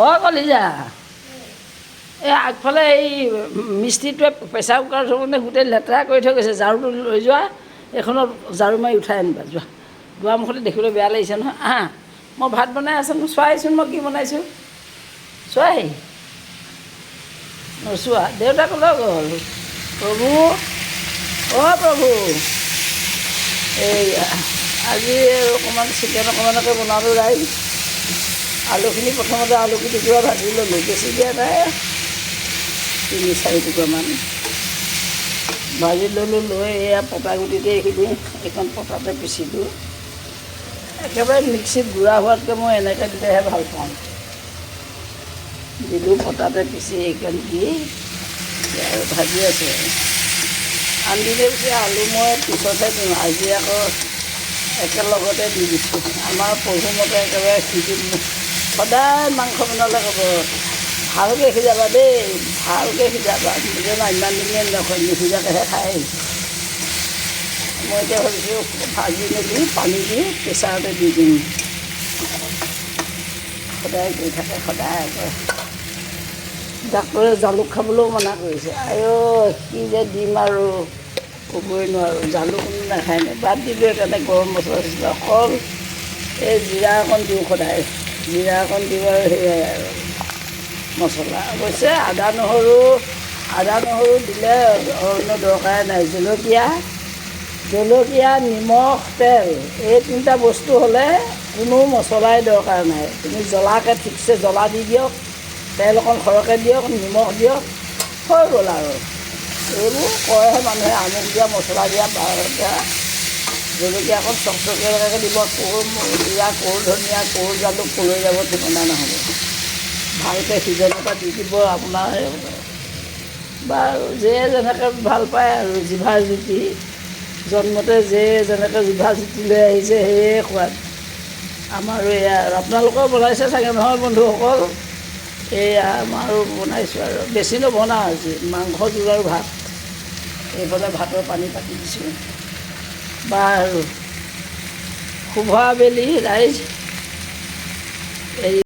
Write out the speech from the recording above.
অঁ কলিজা এই আগফালে এই মিস্ত্ৰীটোৱে প্ৰেছাৰ কুকাৰ মানে গোটেই লেতেৰা কৰি থৈ গৈছে। ঝাৰুটো লৈ যোৱা, এইখনত ঝাৰু মাৰি উঠাই আনিবা যোৱা। দুৱাৰমুখতে দেখিবলৈ বেয়া লাগিছে নহয়। আহা, মই ভাত বনাই আছোঁ, চোৱাহিচোন মই কি বনাইছোঁ। চোৱাহি, নোচোৱা। দেউতা ক'লৈ গ'ল? প্ৰভু, অ' প্ৰভু। এইয়া আজি অকণমান চিকেন অকণমানকে বনালোঁ ৰাইজ। আলুখিনি প্ৰথমতে আলু টুকুৰা ভাজি ল'লোঁ, বেছি দিয়া নাই, 3-4 টুকুৰামান ভাজি ল'লোঁ। লৈ এয়া পটা গুটিতে এইখিনি এইখন পটাতে পিচিলোঁ। একেবাৰে মিক্সিত গুড়া হোৱাতকৈ মই এনেকৈ দিলেহে ভাল পাওঁ। দিলোঁ পটাতে পিচি এইখন দি আৰু ভাজি আছোঁ। আনদিনে পিছে আলু মই পিছতহে দিওঁ, আজি আকৌ একেলগতে দি দিছোঁ। আমাৰ প্ৰভুমতে একেবাৰে সদায় মাংস বনালে ক'ব ভালকৈ সিজাবা দেই, ভালকৈ সিজাবা। নিজে ইমান দিনে নিসিজাকৈহে খাই আহিছোঁ। মই এতিয়া ভাবিছোঁ ভাজি মেলি পানী দি প্ৰেছাৰতে দি দিম। সদায় গৈ থাকে, সদায় কয়। ডাক্তৰে জালুক খাবলৈও মানা কৰিছে। আইঅ' কি যে দিম আৰু ক'বই নোৱাৰোঁ। জালুক নাখায় নে? বাদ দিলোঁ সেইকাৰণে গৰম মছলা চছলা অকল এই জিৰা অকণ দিওঁ সদায়। জিৰা অকণ দিওঁ আৰু সেয়াই আৰু মছলা। অৱশ্যে আদা নহৰু দিলে অন্য দৰকাৰে নাই। জলকীয়া, নিমখ, তেল এই 3টা বস্তু হ'লে কোনো মছলাই দৰকাৰ নাই। তুমি জ্বলাকৈ ঠিকছে জ্বলা দি দিয়ক, তেল অকণ সৰহকৈ দিয়ক, নিমখ দিয়ক, হৈ গ'ল আৰু। এইবোৰ কয়হে মানুহে আমুক দিয়া, মছলা দিয়া, জলকীয়া অকণ চকচকীয়াকৈ দিব, জিৰা, ধনিয়া, জালুক ক'লৈ যাব ঠিকনা নহ'ব। ভালকৈ সিজন এটা দি দিব আপোনাৰ। বাৰু যে যেনেকৈ ভাল পায় আৰু জিভাৰ জুতি, জন্মতে যে যেনেকৈ জিভাৰ জুতি লৈ আহিছে সেয়ে সোৱাদ। আমাৰো এয়া আৰু আপোনালোকেও বনাইছে চাগে নহয় বন্ধুসকল? এয়া আমাৰো বনাইছোঁ আৰু বেছি নবনাওঁ আজি, মাংস জোল আৰু ভাত। এইফালে ভাতৰ পানী পাতি দিছোঁ। বাৰু শুভ আবেলি ৰাইজ। এই